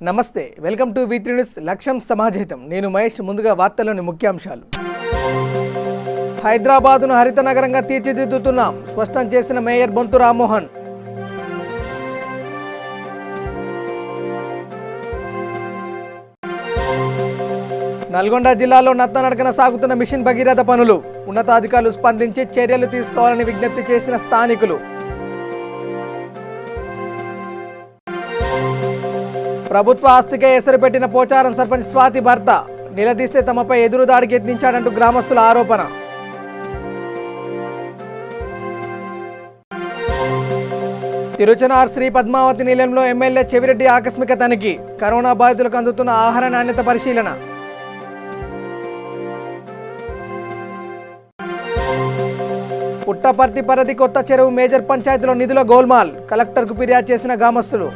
నమస్తే, welcome to వి3 news లక్ష్యం సమాజహితం. నేను మహేష్. ముందుగా వార్తల్లోని ముఖ్యాంశాలు. హైదరాబాదును హరిత నగరంగా తీర్చిదిద్దుతున్నాం, స్పష్టం చేసిన మేయర్ బొంతు రామ్మోహన్. నల్గొండ జిల్లాలో నత్తనడకన సాగుతున్న మిషన్ భగీరథ పనులు, ఉన్నతాధికారులు స్పందించి చర్యలు తీసుకోవాలని విజ్ఞప్తి చేసిన స్థానికులు. ప్రభుత్వ ఆస్తికే ఎసరు పెట్టిన పోచారం సర్పంచ్ స్వాతి భర్త, నిలదీస్తే తమపై ఎదురుదాడికి యత్నించాడంటూ గ్రామస్తుల ఆరోపణ. తిరుచనార్ శ్రీ పద్మావతి నిలయంలో ఎమ్మెల్యే చెవిరెడ్డి ఆకస్మిక తనిఖీ, కరోనా బాధితులకు అందుతున్న ఆహార నాణ్యత పరిశీలన. పుట్టపర్తి పరిధి కొత్త చెరువు మేజర్ పంచాయతీలో నిధుల గోల్మాల్, కలెక్టర్కు ఫిర్యాదు చేసిన గ్రామస్తులు.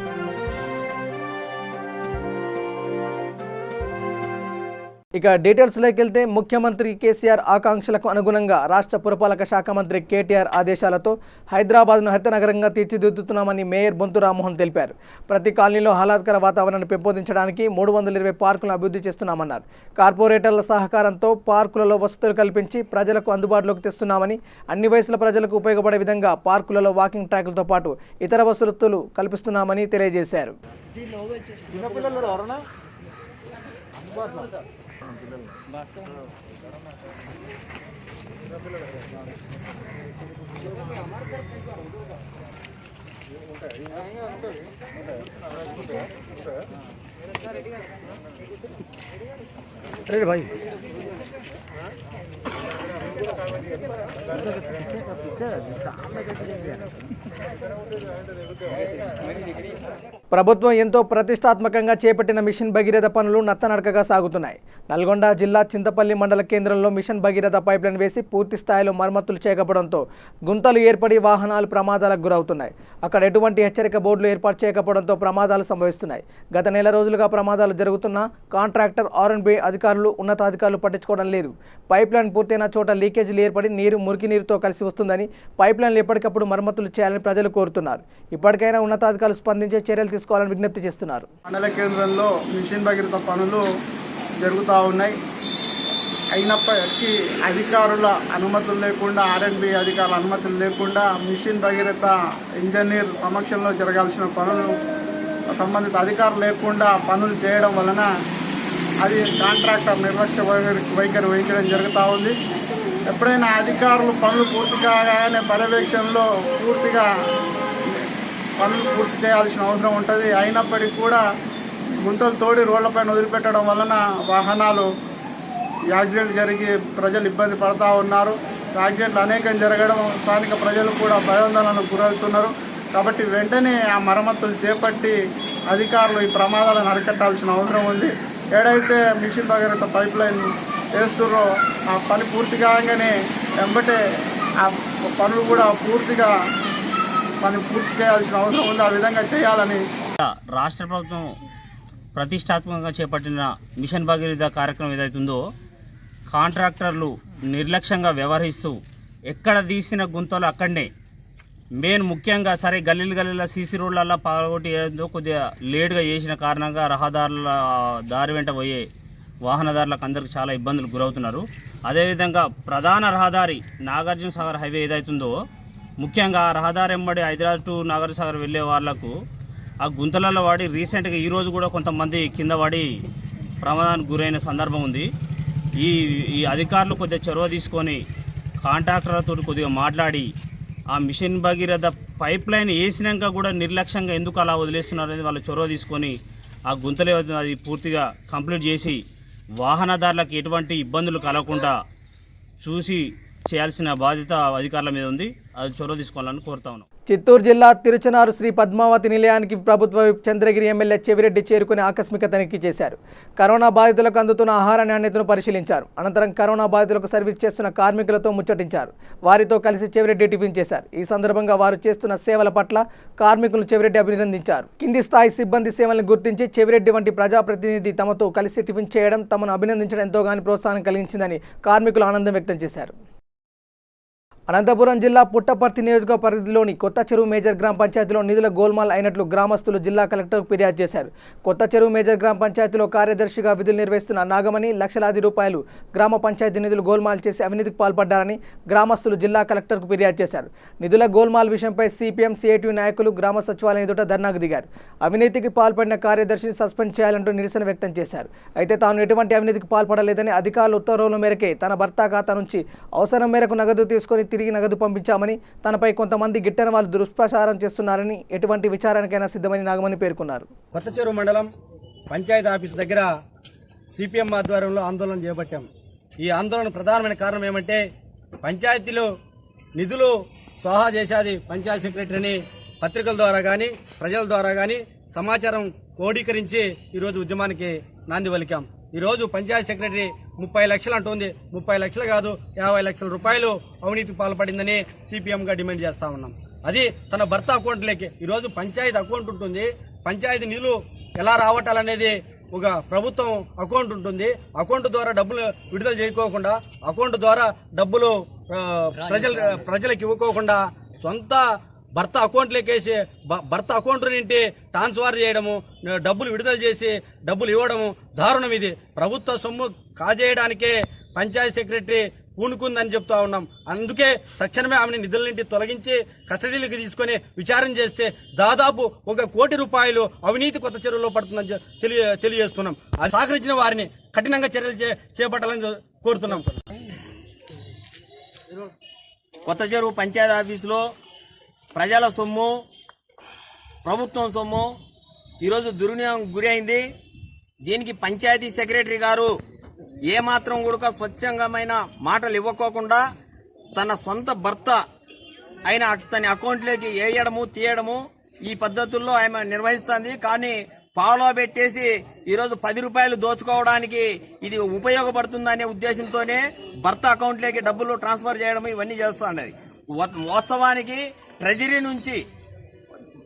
ఇక డీటెయిల్స్లోకి వెళ్తే, ముఖ్యమంత్రి కేసీఆర్ ఆకాంక్షలకు అనుగుణంగా రాష్ట్ర పురపాలక శాఖ మంత్రి కేటీఆర్ ఆదేశాలతో హైదరాబాద్ను హరిత నగరంగా తీర్చిదిద్దుతున్నామని మేయర్ బొంతు రామ్మోహన్ తెలిపారు. ప్రతి కాలనీలో ఆహ్లాదకర వాతావరణాన్ని పెంపొందించడానికి 320 పార్కులను అభివృద్ధి చేస్తున్నామన్నారు. కార్పొరేటర్ల సహకారంతో పార్కులలో వసతులు కల్పించి ప్రజలకు అందుబాటులోకి తెస్తున్నామని, అన్ని వయసుల ప్రజలకు ఉపయోగపడే విధంగా పార్కులలో వాకింగ్ ట్రాక్లతో పాటు ఇతర వసతులు కల్పిస్తున్నామని తెలియజేశారు. अरे भाई ప్రభుత్వం ఎంతో ప్రతిష్టాత్మకంగా చేపట్టిన మిషన్ భగీరథ పనులు నత్తనడకగా సాగుతున్నాయి. నల్గొండ జిల్లా చింతపల్లి మండల కేంద్రంలో మిషన్ భగీరథ పైప్లైన్ వేసి పూర్తి స్థాయిలో మరమ్మతులు చేయకపోవడంతో గుంతలు ఏర్పడి వాహనాలు ప్రమాదాలకు గురవుతున్నాయి. అక్కడ ఎటువంటి హెచ్చరిక బోర్డులు ఏర్పాటు చేయకపోవడంతో ప్రమాదాలు సంభవిస్తున్నాయి. గత నెల రోజులుగా ప్రమాదాలు జరుగుతున్నా కాంట్రాక్టర్ R&B అధికారులు ఉన్నతాధికారులు పట్టించుకోవడం లేదు. పైప్లైన్ పూర్తయిన చోట లీకేజీలు ఏర్పడి మురికి నీరుతో కలిసి వస్తుందని, పైప్లైన్లు ఎప్పటికప్పుడు మరమ్మతులు చేయాలని ప్రజలు కోరుతున్నారు. ఇప్పటికైనా ఉన్నతాధికారులు స్పందించే చర్యలు తీసుకోవాలని విజ్ఞప్తి చేస్తున్నారు. మండల కేంద్రంలో మిషన్ భగీరథ పనులు జరుగుతూ ఉన్నాయి. అయినప్పటికీ అధికారుల అనుమతులు లేకుండా, R&B అధికారుల అనుమతులు లేకుండా మిషన్ భగీరథ ఇంజనీర్ సమక్షంలో జరగాల్సిన పనులు సంబంధిత అధికారులు లేకుండా పనులు చేయడం వలన అది కాంట్రాక్టర్ నిర్లక్ష్య వైఖరి వహించడం జరుగుతూ ఉంది. ఎప్పుడైనా అధికారులు పనులు పూర్తి కాగానే పర్యవేక్షణలో పూర్తిగా పనులు పూర్తి చేయాల్సిన అవసరం ఉంటుంది. అయినప్పటికీ కూడా గుంతలు తోడి రోడ్లపైన వదిలిపెట్టడం వలన వాహనాలు యాక్సిడెంట్ జరిగి ప్రజలు ఇబ్బంది పడుతూ ఉన్నారు. యాక్సిడెంట్లు అనేకం జరగడం స్థానిక ప్రజలు కూడా భయాందోళనకు గురవుతున్నారు. కాబట్టి వెంటనే ఆ మరమ్మతులు చేపట్టి అధికారులు ఈ ప్రమాదాలను అరికట్టాల్సిన అవసరం ఉంది. ఏడైతే మిషన్ భగీరథ పైప్ లైన్ వేస్తున్నారో ఆ పని పూర్తి కాగానే వెంబటే ఆ పనులు కూడా పూర్తి చేయాల్సిన అవసరం ఉంది. ఆ విధంగా చేయాలని రాష్ట్ర ప్రభుత్వం ప్రతిష్టాత్మకంగా చేపట్టిన మిషన్ భగీరథ కార్యక్రమం ఏదైతుందో కాంట్రాక్టర్లు నిర్లక్ష్యంగా వ్యవహరిస్తూ ఎక్కడ తీసిన గుంతలు అక్కడనే మెయిన్ ముఖ్యంగా సరే గల్లీల సీసీ రోడ్లలో పాల్గొట్టి ఏదో కొద్దిగా లేట్గా చేసిన కారణంగా రహదారుల దారి వెంట పోయే వాహనదారులకు అందరికీ చాలా ఇబ్బందులు గురవుతున్నారు. అదేవిధంగా ప్రధాన రహదారి నాగార్జున సాగర్ హైవే ఏదైతుందో ముఖ్యంగా రహదారి ఎంబడి హైదరాబాద్ టు నాగార్జున సాగర్ వెళ్ళే వాళ్ళకు ఆ గుంతలలో వాడి రీసెంట్గా ఈరోజు కూడా కొంతమంది కింద పడి ప్రమాదానికి గురైన సందర్భం ఉంది. ఈ అధికారులు కొద్దిగా చొరవ తీసుకొని కాంట్రాక్టర్లతో కొద్దిగా మాట్లాడి ఆ మిషన్ భగీరథ పైప్ లైన్ వేసినాక కూడా నిర్లక్ష్యంగా ఎందుకు అలా వదిలేస్తున్నారు అనేది వాళ్ళు చొరవ తీసుకొని ఆ గుంతలే అది పూర్తిగా కంప్లీట్ చేసి వాహనదారులకు ఎటువంటి ఇబ్బందులు కలగకుండా చూసి చేయాల్సిన బాధ్యత అధికారుల మీద ఉంది. అది చొరవ తీసుకోవాలని కోరుతా ఉన్నాం. చిత్తూరు జిల్లా తిరుచనారు శ్రీ పద్మావతి నిలయానికి ప్రభుత్వ చంద్రగిరి ఎమ్మెల్యే చెవిరెడ్డి చేరుకుని ఆకస్మిక తనిఖీ చేశారు. కరోనా బాధితులకు అందుతున్న ఆహార నాణ్యతను పరిశీలించారు. అనంతరం కరోనా బాధితులకు సర్వీస్ చేస్తున్న కార్మికులతో ముచ్చటించారు. వారితో కలిసి చెవిరెడ్డి టిఫిన్ చేశారు. ఈ సందర్భంగా వారు చేస్తున్న సేవల పట్ల కార్మికులను చెవిరెడ్డి అభినందించారు. కింది స్థాయి సిబ్బంది సేవలను గుర్తించి చెవిరెడ్డి వంటి ప్రజాప్రతినిధి తమతో కలిసి టిఫిన్ చేయడం తమను అభినందించడం ఎంతోగాని ప్రోత్సాహం కలిగించిందని కార్మికులు ఆనందం వ్యక్తం చేశారు. అనంతపురం జిల్లా పుట్టపర్తి నియోజక పరిధిలోని కొత్త చెరువు మేజర్ గ్రామ పంచాయతీలో నిధుల గోల్మాల్ అయినట్లు గ్రామస్తులు జిల్లా కలెక్టర్కు ఫిర్యాదు చేశారు. కొత్త చెరువు మేజర్ గ్రామ పంచాయతీలో కార్యదర్శిగా విధులు నిర్వహిస్తున్న నాగమణి లక్షలాది రూపాయలు గ్రామ పంచాయతీ నిధులు గోల్మాల్ చేసి అవినీతికి పాల్పడ్డారని గ్రామస్తులు జిల్లా కలెక్టర్కు ఫిర్యాదు చేశారు. నిధుల గోల్మాల్ విషయంపై సిపిఎం సిఐటియు నాయకులు గ్రామ సచివాలయం ఎదుట ధర్నాకు దిగారు. అవినీతికి పాల్పడిన కార్యదర్శిని సస్పెండ్ చేయాలంటూ నిరసన వ్యక్తం చేశారు. అయితే తాను ఎటువంటి అవినీతికి పాల్పడలేదని అధికారుల ఉత్తర్వుల మేరకే తన భర్త ఖాతా నుంచి అవసరం మేరకు నగదు తీసుకొని తిరిగి నగదు పంపించామని, తనపై కొంతమంది గిట్టని వాళ్ళు దుష్ప్రచారం చేస్తున్నారని, ఎటువంటి విచారణకైనా సిద్ధమని నాగమణి పేర్కొన్నారు. కొత్త చెరువు మండలం పంచాయతీ ఆఫీస్ దగ్గర సిపిఎం ఆధ్వర్యంలో ఆందోళన చేపట్టాం. ఈ ఆందోళన ప్రధానమైన కారణం ఏమంటే పంచాయతీలో నిధులు సోహా చేసేది పంచాయతీ సెక్రటరీని పత్రికల ద్వారా కానీ ప్రజల ద్వారా కానీ సమాచారం క్రోడీకరించి ఈరోజు ఉద్యమానికి నాంది పలికాం. ఈరోజు పంచాయతీ సెక్రటరీ 30 లక్షలు అంటుంది. 30 లక్షలు కాదు, 50 లక్షల రూపాయలు అవినీతికి పాల్పడిందని సిపిఎంగా డిమాండ్ చేస్తా ఉన్నాం. అది తన భర్త అకౌంట్లోకి. ఈరోజు పంచాయతీ అకౌంట్ ఉంటుంది. పంచాయతీ నిధులు ఎలా రావటాలనేది ఒక ప్రభుత్వం అకౌంట్ ఉంటుంది. అకౌంట్ ద్వారా డబ్బులు విడుదల చేయకోకుండా, అకౌంట్ ద్వారా డబ్బులు ప్రజలకు ఇవ్వకోకుండా సొంత భర్త అకౌంట్లోకి వేసి భర్త అకౌంట్ నుండి ట్రాన్స్ఫర్ చేయడము, డబ్బులు విడుదల చేసి డబ్బులు ఇవ్వడము దారుణం. ఇది ప్రభుత్వ సొమ్ము కాజేయడానికే పంచాయతీ సెక్రటరీ పూనుకుందని చెప్తా ఉన్నాం. అందుకే తక్షణమే ఆమెను నిధుల నుండి తొలగించి కస్టడీలోకి తీసుకొని విచారణ చేస్తే దాదాపు 1 కోటి రూపాయలు అవినీతి కొత్త చెరువులో పడుతుందని తెలియజేస్తున్నాం. అది సహకరించిన వారిని కఠినంగా చర్యలు చేపట్టాలని కోరుతున్నాం. కొత్త చెరువు పంచాయతీ ఆఫీసులో ప్రజల సొమ్ము, ప్రభుత్వం సొమ్ము ఈరోజు దుర్వినియోగం గురి అయింది. దీనికి పంచాయతీ సెక్రటరీ గారు ఏమాత్రం కూడా స్వచ్ఛంగమైన మాటలు ఇవ్వకోకుండా తన సొంత భర్త అయిన తన అకౌంట్లోకి వేయడము తీయడము ఈ పద్ధతుల్లో ఆమె నిర్వహిస్తుంది. కానీ పాలో పెట్టేసి ఈరోజు 10 రూపాయలు దోచుకోవడానికి ఇది ఉపయోగపడుతుందనే ఉద్దేశంతోనే భర్త అకౌంట్లోకి డబ్బులు ట్రాన్స్ఫర్ చేయడం ఇవన్నీ చేస్తున్నది. వాస్తవానికి ట్రెజరీ నుంచి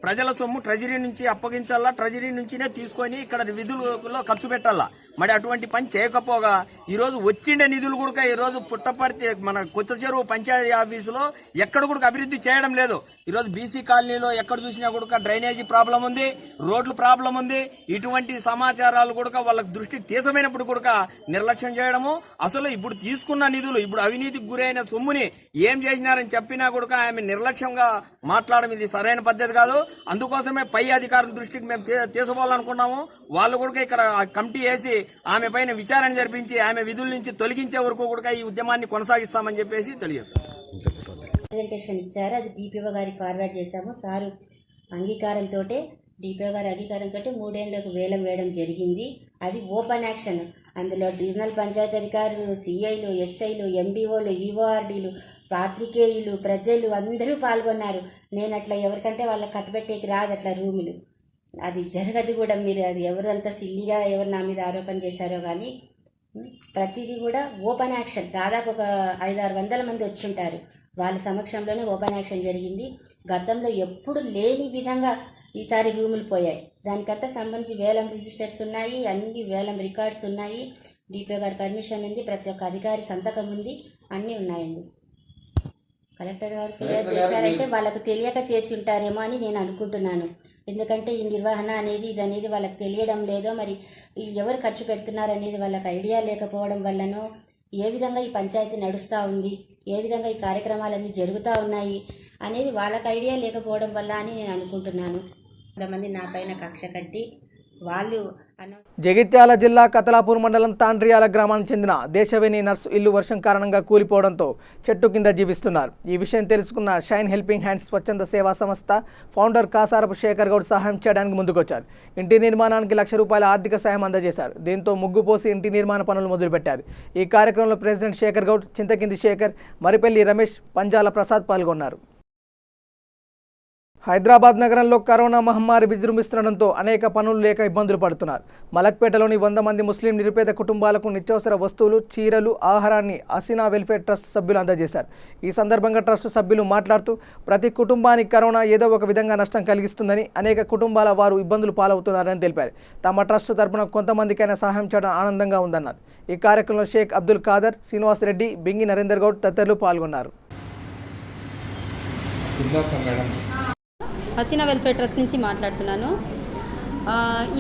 ప్రజల సొమ్ము ట్రెజరీ నుంచి అప్పగించాలా, ట్రెజరీ నుంచినే తీసుకొని ఇక్కడ విధులలో ఖర్చు పెట్టాలా. మరి అటువంటి పని చేయకపోగా ఈరోజు వచ్చిండే నిధులు కూడా ఈరోజు పుట్టపర్తి మన కొత్త చెరువు పంచాయతీ ఆఫీసులో ఎక్కడ కూడా అభివృద్ధి చేయడం లేదు. ఈరోజు బీసీ కాలనీలో ఎక్కడ చూసినా కూడా డ్రైనేజీ ప్రాబ్లం ఉంది, రోడ్లు ప్రాబ్లం ఉంది. ఇటువంటి సమాచారాలు కూడా వాళ్ళకి దృష్టికి తీసమైనప్పుడు కూడా నిర్లక్ష్యం చేయడము. అసలు ఇప్పుడు తీసుకున్న నిధులు ఇప్పుడు అవినీతికి గురైన సొమ్ముని ఏం చేసినారని చెప్పినా కూడా ఆమె నిర్లక్ష్యంగా మాట్లాడడం ఇది సరైన పద్ధతి కాదు. అందుకోసమే పై అధికారుల దృష్టికి మేము తీసుకోవాలనుకున్నాము. వాళ్ళు కూడా ఇక్కడ కమిటీ వేసి ఆమె పైన విచారణ జరిపించి ఆమె విధుల నుంచి తొలగించే వరకు కూడా ఈ ఉద్యమాన్ని కొనసాగిస్తామని చెప్పేసి తెలియజేస్తాం. ప్రెజెంటేషన్ ఇచ్చారు, అది డిపిఓ గారికి ఫార్వర్డ్ చేశాము. సారు అంగీకారంతో డిపిఓ గారి అధికారంతో 3 ఏళ్లకు వేలం వేయడం జరిగింది. అది ఓపెన్ యాక్షన్. అందులో డివిజనల్ పంచాయతీ అధికారులు, సిఐలు, ఎస్ఐలు, ఎండిఓలు, ఈఓఆర్డీలు, పాత్రికేయులు, ప్రజలు అందరూ పాల్గొన్నారు. నేను అట్లా ఎవరికంటే వాళ్ళకి కట్టుబెట్టేకి రాదు అట్లా రూములు. అది జరగదు కూడా. మీరు అది ఎవరు అంత సిల్లిగా ఎవరు నా మీద ఆరోపణ చేశారో కానీ ప్రతిదీ కూడా ఓపెన్ యాక్షన్. దాదాపు ఒక 500-600 మంది వచ్చుంటారు. వాళ్ళ సమక్షంలోనే ఓపెన్ యాక్షన్ జరిగింది. గతంలో ఎప్పుడు లేని విధంగా ఈసారి రూములు పోయాయి. దానికంతా సంబంధించి వేలం రిజిస్టర్స్ ఉన్నాయి, అన్ని వేలం రికార్డ్స్ ఉన్నాయి, డిపిఓ గారి పర్మిషన్ ఉంది, ప్రతి ఒక్క అధికారి సంతకం ఉంది, అన్నీ ఉన్నాయండి. కలెక్టర్ గారు ఫిర్యాదు చేశారంటే వాళ్ళకు తెలియక చేసి ఉంటారేమో అని నేను అనుకుంటున్నాను. ఎందుకంటే ఈ నిర్వహణ అనేది ఇది వాళ్ళకి తెలియడం లేదో, మరి ఎవరు ఖర్చు పెడుతున్నారు అనేది వాళ్ళకి ఐడియా లేకపోవడం వల్లనో, ఏ విధంగా ఈ పంచాయతీ నడుస్తూ ఉంది, ఏ విధంగా ఈ కార్యక్రమాలన్నీ జరుగుతూ ఉన్నాయి అనేది వాళ్ళకి ఐడియా లేకపోవడం వల్ల అని నేను అనుకుంటున్నాను. కొంతమంది నా పైన కక్ష కట్టి వాళ్ళు జగిత్యాల జిల్లా కతలాపూర్ మండలం తాండ్రియాల గ్రామానికి చెందిన దేశవేణి నర్సు ఇల్లు వర్షం కారణంగా కూలిపోవడంతో చెట్టు కింద జీవిస్తున్నారు. ఈ విషయం తెలుసుకున్న షైన్ హెల్పింగ్ హ్యాండ్స్ స్వచ్ఛంద సేవా సంస్థ ఫౌండర్ కాసారపు శేఖర్ గౌడ్ సహాయం చేయడానికి ముందుకొచ్చారు. ఇంటి నిర్మాణానికి ₹1,00,000 ఆర్థిక సాయం అందజేశారు. దీంతో ముగ్గు పోసి ఇంటి నిర్మాణ పనులు మొదలుపెట్టారు. ఈ కార్యక్రమంలో ప్రెసిడెంట్ శేఖర్ గౌడ్, చింతకింది శేఖర్, మరిపల్లి రమేష్, పంజాల ప్రసాద్ పాల్గొన్నారు. హైదరాబాద్ నగరంలో కరోనా మహమ్మారి విజృంభిస్తుండటంతో అనేక పనులు లేక ఇబ్బందులు పడుతున్నారు. మలక్పేటలోని 100 మంది ముస్లిం నిరుపేద కుటుంబాలకు నిత్యావసర వస్తువులు, చీరలు, ఆహారాన్ని హసీనా వెల్ఫేర్ ట్రస్ట్ సభ్యులు అందజేశారు. ఈ సందర్భంగా ట్రస్ట్ సభ్యులు మాట్లాడుతూ ప్రతి కుటుంబానికి కరోనా ఏదో ఒక విధంగా నష్టం కలిగిస్తుందని, అనేక కుటుంబాల వారు ఇబ్బందులు పాలవుతున్నారని తెలిపారు. తమ ట్రస్ట్ తరపున కొంతమందికైనా సహాయం చేయడం ఆనందంగా ఉందన్నారు. ఈ కార్యక్రమంలో షేక్ అబ్దుల్ ఖాదర్, శ్రీనివాస్ రెడ్డి, బింగి నరేందర్ గౌడ్ తదితరులు పాల్గొన్నారు. హసీనా వెల్ఫేర్ ట్రస్ట్ నుంచి మాట్లాడుతున్నాను.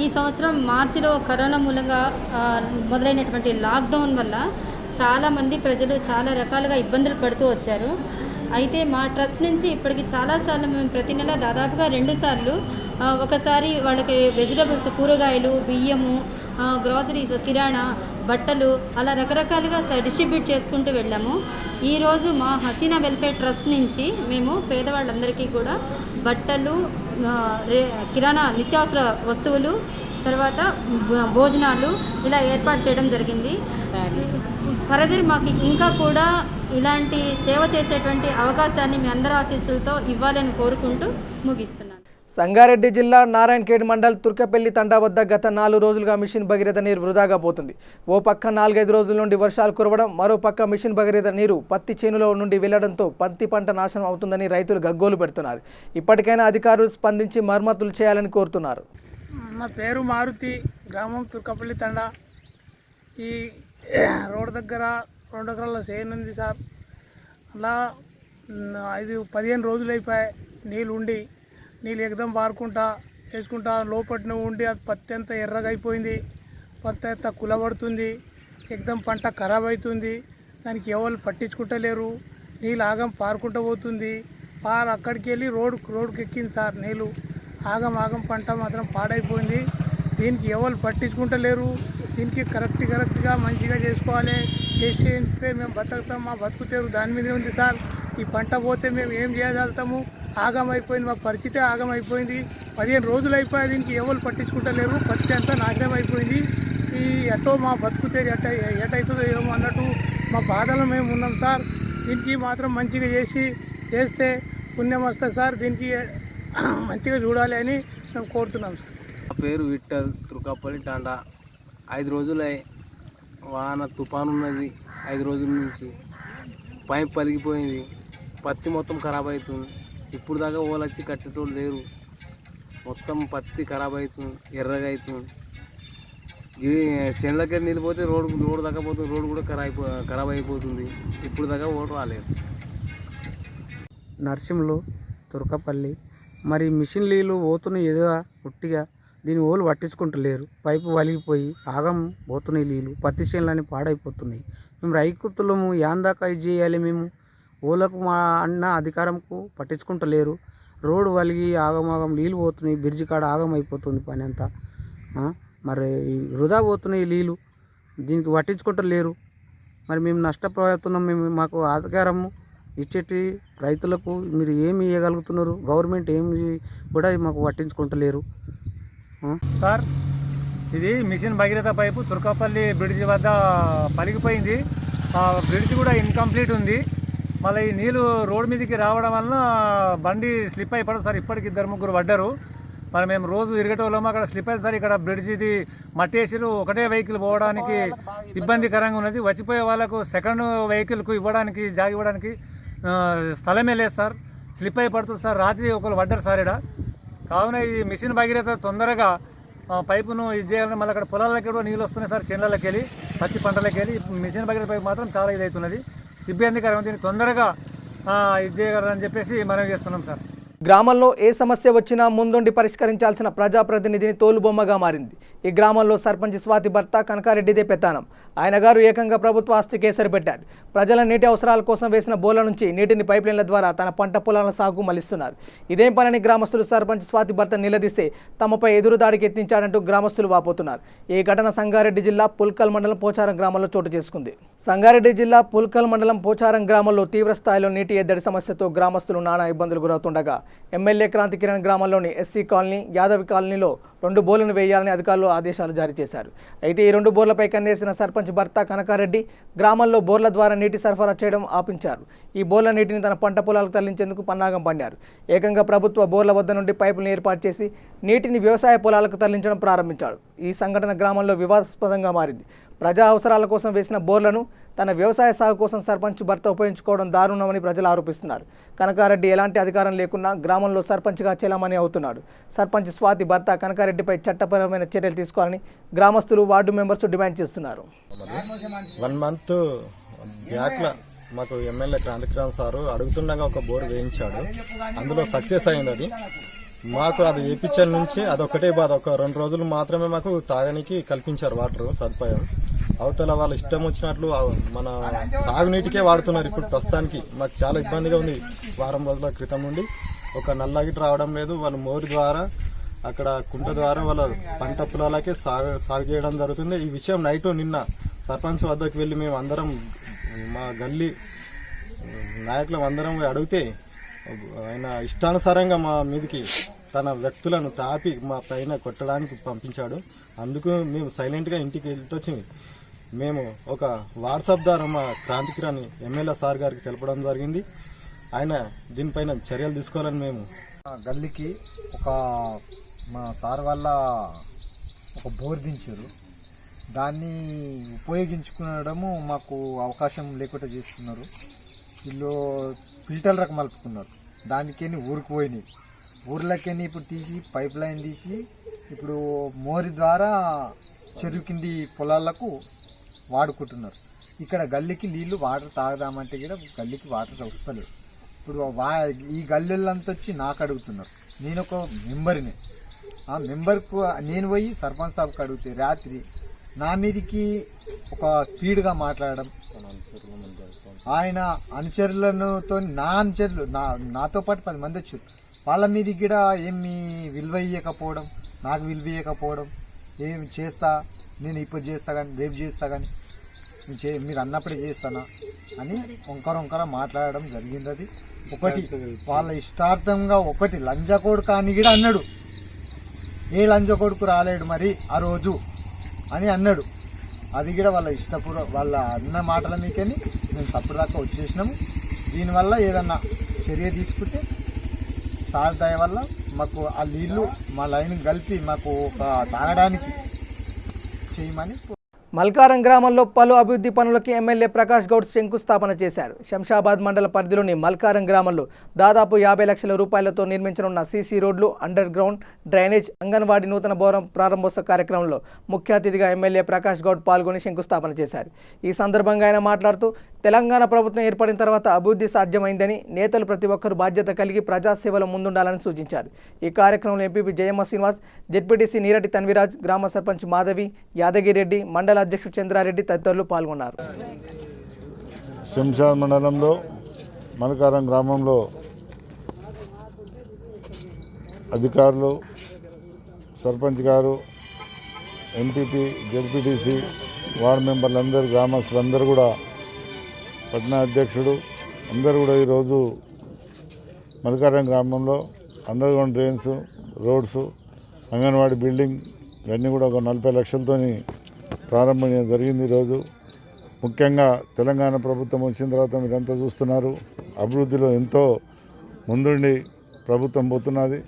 ఈ సంవత్సరం మార్చిలో కరోనా మూలంగా మొదలైనటువంటి లాక్డౌన్ వల్ల చాలామంది ప్రజలు చాలా రకాలుగా ఇబ్బందులు పడుతూ వచ్చారు. అయితే మా ట్రస్ట్ నుంచి ఇప్పటికి చాలాసార్లు మేము ప్రతి నెల దాదాపుగా 2 సార్లు ఒకసారి వాళ్ళకి వెజిటబుల్స్, కూరగాయలు, బియ్యము, గ్రాసరీస్, కిరాణా, బట్టలు అలా రకరకాలుగా డిస్ట్రిబ్యూట్ చేసుకుంటూ వెళ్ళాము. ఈరోజు మా హసీనా వెల్ఫేర్ ట్రస్ట్ నుంచి మేము పేదవాళ్ళందరికీ కూడా బట్టలు, కిరాణా నిత్యావసర వస్తువులు, తర్వాత భోజనాలు ఇలా ఏర్పాటు చేయడం జరిగింది. ఫర్దర్ మాకు ఇంకా కూడా ఇలాంటి సేవ చేసేటువంటి అవకాశాన్ని మీ అందరి ఆశీస్సులతో ఇవ్వాలని కోరుకుంటూ ముగిస్తున్నాను. సంగారెడ్డి జిల్లా నారాయణఖేడ్ మండల్ తుర్కపల్లి తండా వద్ద గత 4 రోజులుగా మిషన్ భగీరథ నీరు వృధాగా పోతుంది. ఓ పక్క 4-5 రోజుల నుండి వర్షాలు కురవడం, మరో పక్క మిషన్ భగీరథ నీరు పత్తి చేనులో నుండి వెళ్లడంతో పత్తి పంట నాశనం అవుతుందని రైతులు గగ్గోలు పెడుతున్నారు. ఇప్పటికైనా అధికారులు స్పందించి మరమ్మతులు చేయాలని కోరుతున్నారు. నా పేరు మారుతి, గ్రామం తుర్కపల్లి తండా. ఈ రోడ్ దగ్గర 2 ఎకరాల చేను ఉంది సార్. అలా 5-15 రోజులు అయిపోయాయి నీళ్ళు ఎగదం పారుకుంటా వేసుకుంటా లోపట్న ఉండి అది పత్తి అంతా ఎర్రగా అయిపోయింది. పత్తి అంతా కులబడుతుంది, ఎగదం పంట ఖరాబ్ అవుతుంది. దానికి ఎవరు పట్టించుకుంటలేరు. నీళ్ళు ఆగం పారుకుంటూ పోతుంది. అక్కడికి వెళ్ళి రోడ్డుకి ఎక్కింది సార్ నీళ్ళు. ఆగం పంట మాత్రం పాడైపోయింది. దీనికి ఎవరు పట్టించుకుంటలేరు. దీనికి కరెక్ట్గా మంచిగా చేసుకోవాలి. చేస్తే మేము బతుకుతాం, మా బతుకుతారు దాని మీదే ఉంది సార్. ఈ పంట పోతే మేము ఏం చేయగలుగుతాము? ఆగమైపోయింది, మా పరిస్థితి ఆగమైపోయింది. 15 రోజులు అయిపోయి దీనికి ఎవరు పట్టించుకుంటలేరు. పత్తి అంతా నాశనం అయిపోయింది. ఈ ఎటో మా బతుకుతారు ఎటవుతుందో ఏమో అన్నట్టు మా బాధలో మేము ఉన్నాం సార్. దీనికి మాత్రం మంచిగా చేస్తే పుణ్యం వస్తుంది సార్. దీనికి మంచిగా చూడాలి అని మేము కోరుతున్నాం సార్. నా పేరు విఠల్, తుర్కపల్లి టాండా. 5 రోజులై వాన తుఫాను ఉన్నది. 5 రోజుల నుంచి పైప్ పలిగిపోయింది. పత్తి మొత్తం ఖరాబ్ అవుతుంది. ఇప్పుడు దాకా ఓళ్ళు వచ్చి కట్టేటోళ్ళు లేరు. మొత్తం పత్తి ఖరాబ్ అవుతుంది, ఎర్రగా అవుతుంది. చేనులకి నీళ్ళు పోతే రోడ్డు దాకా పోతుంది. రోడ్డు కూడా ఖరాబ్ అయిపోతుంది. ఇప్పుడు దాకా ఓటు రాలేదు. నర్సింహులు, తుర్కపల్లి. మరి మిషన్ నీళ్ళు పోతున్నాయి ఏదో ఉట్టిగా. దీని ఓళ్ళు పట్టించుకుంటలేరు. పైపు వలిగిపోయి ఆగం పోతున్నాయి నీళ్ళు. పత్తి చేనులని పాడైపోతున్నాయి. మేము రైతులము యాందాకా ఇది చేయాలి. మేము ఓళ్ళకు మా అన్న అధికారంకు పట్టించుకుంటలేరు. రోడ్డు వలిగి ఆగం నీళ్ళు పోతున్నాయి. బ్రిడ్జి కాడ ఆగం అయిపోతుంది పని అంతా. మరి వృధా పోతున్నాయి నీళ్ళు. దీనికి పట్టించుకుంటలేరు. మరి మేము నష్టపోతున్నాం. మాకు అధికారము ఇచ్చేటి రైతులకు మీరు ఏమి ఇవ్వగలుగుతున్నారు? గవర్నమెంట్ ఏమి కూడా మాకు పట్టించుకుంటలేరు సార్. ఇది mission Bhagiratha pipe Turkapalli bridge వద్ద పలిగిపోయింది. ఆ బ్రిడ్జి కూడా ఇన్కంప్లీట్ ఉంది. మళ్ళీ ఈ నీళ్ళు రోడ్డు మీదకి రావడం వలన బండి స్లిప్ అయిపోవడం సార్. ఇప్పటికి 2-3 పడ్డారు. మరి మేము రోజు తిరిగేటోళ్ళము. అక్కడ స్లిప్ అయింది సార్. ఇక్కడ బ్రిడ్జిది మట్టి వేసిరు. ఒకటే వెహికల్ పోవడానికి ఇబ్బందికరంగా ఉన్నది. వచ్చిపోయే వాళ్ళకు సెకండ్ వెహికల్కు ఇవ్వడానికి స్థలమే లేదు సార్. స్లిప్ అయి పడుతుంది సార్. రాత్రి ఒకరు పడ్డారు సార్ ఇక్కడ. కావున ఈ మిషన్ భగీరథ తొందరగా పైపును ఇది చేయాలని. మళ్ళీ అక్కడ పొలాలకి కూడా నీళ్ళు వస్తున్నాయి సార్. చేనులకి వెళ్ళి పత్తి పంటలకి వెళ్ళి. మిషన్ భగీరథ పైపు మాత్రం చాలా ఇది అవుతున్నది, ఇబ్బందికరం. దీన్ని తొందరగా ఇది చేయగలరని చెప్పేసి మనం చేస్తున్నాం సార్. గ్రామంలో ఏ సమస్య వచ్చినా ముందుండి పరిష్కరించాల్సిన ప్రజాప్రతినిధిని తోలుబొమ్మగా మారింది. ఈ గ్రామంలో సర్పంచ్ స్వాతి భర్త కనకారెడ్డిదే పెత్తనం. ఆయన గారు ఏకంగా ప్రభుత్వ ఆస్తి కేసరి పెట్టారు. ప్రజల నీటి అవసరాల కోసం వేసిన బోర్ల నుంచి నీటిని పైప్లైన్ల ద్వారా తన పంట పొలాల సాగు మళ్లిస్తున్నారు. ఇదేం పనని గ్రామస్తులు సర్పంచ్ స్వాతి భర్త నిలదీస్తే తమపై ఎదురుదాడికి ఎత్తించాడంటూ గ్రామస్తులు వాపోతున్నారు. ఈ ఘటన సంగారెడ్డి జిల్లా పుల్కల్ మండలం పోచారం గ్రామంలో చోటు చేసుకుంది. సంగారెడ్డి జిల్లా పుల్కల్ మండలం పోచారం గ్రామంలో తీవ్ర స్థాయిలో నీటి ఎద్దడి సమస్యతో గ్రామస్తులు నానా ఇబ్బందులు గురవుతుండగా ఎమ్మెల్యే క్రాంతి కిరణ్ గ్రామంలోని ఎస్సీ కాలనీ, యాదవి కాలనీలో 2 బోర్లను వేయాలని అధికారులు ఆదేశాలు జారీ చేశారు. అయితే ఈ 2 బోర్లపై కన్నేసిన సర్పంచ్ భర్త కనకారెడ్డి గ్రామంలో బోర్ల ద్వారా నీటి సరఫరా చేయడం ఆపించారు. ఈ బోర్ల నీటిని తన పంట పొలాలకు తరలించేందుకు పన్నాగం పన్నారు. ఏకంగా ప్రభుత్వ బోర్ల వద్ద నుండి పైపులను ఏర్పాటు చేసి నీటిని వ్యవసాయ పొలాలకు తరలించడం ప్రారంభించాడు. ఈ సంఘటన గ్రామంలో వివాదాస్పదంగా మారింది. ప్రజా అవసరాల కోసం వేసిన బోర్లను తన వ్యవసాయ సాగు కోసం సర్పంచ్ భర్త ఉపయోగించుకోవడం దారుణమని ప్రజలు ఆరోపిస్తున్నారు. కనకారెడ్డి ఎలాంటి అధికారం లేకున్నా గ్రామంలో సర్పంచ్గా చెలామణి అవుతున్నాడు. సర్పంచ్ స్వాతి భర్త కనకారెడ్డిపై చట్టపరమైన చర్యలు తీసుకోవాలని గ్రామస్తులు, వార్డు మెంబర్స్ డిమాండ్ చేస్తున్నారు. 1 మంత్ బ్యాక్లో మాకు ఎమ్మెల్యే క్రాంతికిరణ్ సారు అడుగుతుండగా ఒక బోర్ వేయించాడు. అందులో సక్సెస్ అయింది. అది మాకు అది వేయించిన నుంచి అదొక్కటే బాధ, ఒక 2 రోజులు మాత్రమే మాకు తాగడానికి కల్పించారు వాటర్ సదుపాయం. అవతల వాళ్ళు ఇష్టం వచ్చినట్లు మన సాగునీటికే వాడుతున్నారు. ఇప్పుడు ప్రస్తుతానికి మాకు చాలా ఇబ్బందిగా ఉంది. వారం రోజుల క్రితం నుండి ఒక నల్లగిట్ రావడం లేదు. వాళ్ళు మోరు ద్వారా అక్కడ కుంట ద్వారా వాళ్ళ పంట పొలాలకే సాగు చేయడం జరుగుతుంది. ఈ విషయం నైట్ నిన్న సర్పంచ్ వద్దకు వెళ్ళి మేము అందరం మా గల్లీ నాయకులం అందరం అడిగితే ఆయన ఇష్టానుసారంగా మా మీదకి తన వ్యక్తులను తాపి మా పైన కొట్టడానికి పంపించాడు. అందుకు మేము సైలెంట్గా ఇంటికి వెళ్ళి మేము ఒక వాట్సాప్ ద్వారా మా క్రాంతికిరణ్ ఎమ్మెల్యే సార్ గారికి తెలపడం జరిగింది. ఆయన దీనిపైన చర్యలు తీసుకోవాలని మేము గల్లీకి మా సార్ వల్ల ఒక బోర్ దించారు. దాన్ని ఉపయోగించుకునడము మాకు అవకాశం లేకుండా చేస్తున్నారు. వీళ్ళు ఫిల్టర్ రకం మలుపుకున్నారు. దానికేని ఊరికి పోయినాయి. ఊర్లకేని ఇప్పుడు తీసి పైప్ లైన్ తీసి ఇప్పుడు మోరి ద్వారా చెరువు కింది పొలాలకు వాడుకుంటున్నారు. ఇక్కడ గల్లీకి నీళ్లు వాటర్ తాగదామంటే కూడా గల్లీకి వాటర్ వస్తలేదు. ఇప్పుడు ఈ గల్లీలంతా వచ్చి నాకు అడుగుతున్నారు. నేను ఒక మెంబర్ని. ఆ మెంబర్కు నేను పోయి సర్పంచ్ సాబ్కి అడిగితే రాత్రి నా మీదికి ఒక స్పీడ్గా మాట్లాడడం, ఆయన అనుచరులతో నా అనుచరులు నాతో పాటు 10 మంది వచ్చారు. వాళ్ళ మీదకి కూడా ఏమి విలువ ఇవ్వకపోవడం, నాకు విలువ ఇవ్వకపోవడం, ఏమి చేస్తా నేను ఇప్పుడు చేస్తా కానీ రేపు చేస్తా కానీ మీరు అన్నప్పుడే చేస్తానా అని వంకర మాట్లాడడం జరిగింది. అది ఒకటి వాళ్ళ ఇష్టార్థంగా ఒకటి లంజకోడుకు అని కూడా అన్నాడు. ఏ లంజకోడుకు రాలేడు మరి ఆ రోజు అని అన్నాడు. అది కూడా వాళ్ళ వాళ్ళ అన్న మాటల మీకని మేము సప్పుడు దాకా వచ్చేసినాము. దీనివల్ల ఏదన్నా చర్య తీసుకుంటే సార్ దయ వల్ల మాకు ఆ నీళ్లు మా లైన్ కలిపి మాకు ఒక తాగడానికి చేయమని. మల్కారం గ్రామంలో పలు అభివృద్ధి పనులకి ఎమ్మెల్యే ప్రకాష్ గౌడ్ శంకుస్థాపన చేశారు. శంషాబాద్ మండల పరిధిలోని మల్కారం గ్రామంలో దాదాపు 50 లక్షల రూపాయలతో నిర్మించనున్న సీసీ రోడ్లు, అండర్ గ్రౌండ్ డ్రైనేజ్, అంగన్వాడీ నూతన భవనం ప్రారంభోత్సవ కార్యక్రమంలో ముఖ్య అతిథిగా ఎమ్మెల్యే ప్రకాష్ గౌడ్ పాల్గొని శంకుస్థాపన చేశారు. ఈ సందర్భంగా ఆయన మాట్లాడుతూ తెలంగాణ ప్రభుత్వం ఏర్పడిన తర్వాత అభివృద్ధి సాధ్యమైందని, నేతలు ప్రతి ఒక్కరూ బాధ్యత కలిగి ప్రజాసేవలో ముందుండాలని సూచించారు. ఈ కార్యక్రమంలో ఎంపీపీ జయమ్మ శ్రీనివాస్, జెడ్పీటీసీ నీరటి తన్విరాజ్, గ్రామ సర్పంచ్ మాధవి, యాదగిరెడ్డి, మండల అధ్యక్షుడు చంద్రారెడ్డి తదితరులు పాల్గొన్నారు. శంషాబాద్ మండలంలో మల్కారం గ్రామంలో అధికారులు, సర్పంచ్ గారు, ఎంపీపీ, జెడ్పీటీసీ, వార్డు మెంబర్లందరూ, గ్రామస్తులందరూ కూడా, పట్టణ అధ్యక్షుడు అందరూ కూడా ఈరోజు మల్కారం గ్రామంలో under ground drains, roads, anganwadi building ఇవన్నీ కూడా ఒక 40 లక్షలతో ప్రారంభం జరిగింది. ఈరోజు ముఖ్యంగా తెలంగాణ ప్రభుత్వం వచ్చిన తర్వాత మీరంతా చూస్తున్నారు, అభివృద్ధిలో ఎంతో ముందుండి ప్రభుత్వం పోతున్నది.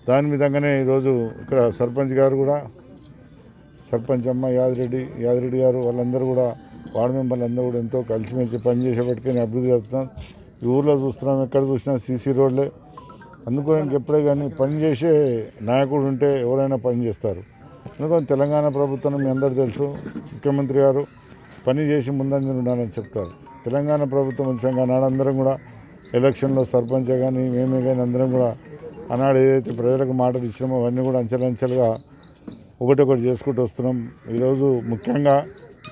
దాని విధంగానే ఈరోజు ఇక్కడ సర్పంచ్ గారు కూడా, సర్పంచ్ అమ్మ యాదిరెడ్డి గారు వాళ్ళందరూ కూడా, వార్డు మెంబర్లందరూ కూడా ఎంతో కలిసిమెలిసి పనిచేసేపటికీ అభివృద్ధి జరుగుతున్నాం. ఈ ఊర్లో చూస్తున్నాం, ఎక్కడ చూసినా సీసీ రోడ్లే. అందుకని ఎప్పుడే కానీ పనిచేసే నాయకుడు ఉంటే ఎవరైనా పని చేస్తారు. అందుకని తెలంగాణ ప్రభుత్వం మీ అందరూ తెలుసు, ముఖ్యమంత్రి గారు పని చేసి ముందంజలు ఉండాలని చెప్తారు. తెలంగాణ ప్రభుత్వం వచ్చాక ఆనాడందరం కూడా ఎలక్షన్లో సర్పంచే కానీ మేమే కానీ అందరం కూడా ఆనాడు ఏదైతే ప్రజలకు మాటలు ఇచ్చినామో అవన్నీ కూడా అంచెలంచెలుగా ఒకటొకటి చేసుకుంటూ వస్తున్నాం. ఈరోజు ముఖ్యంగా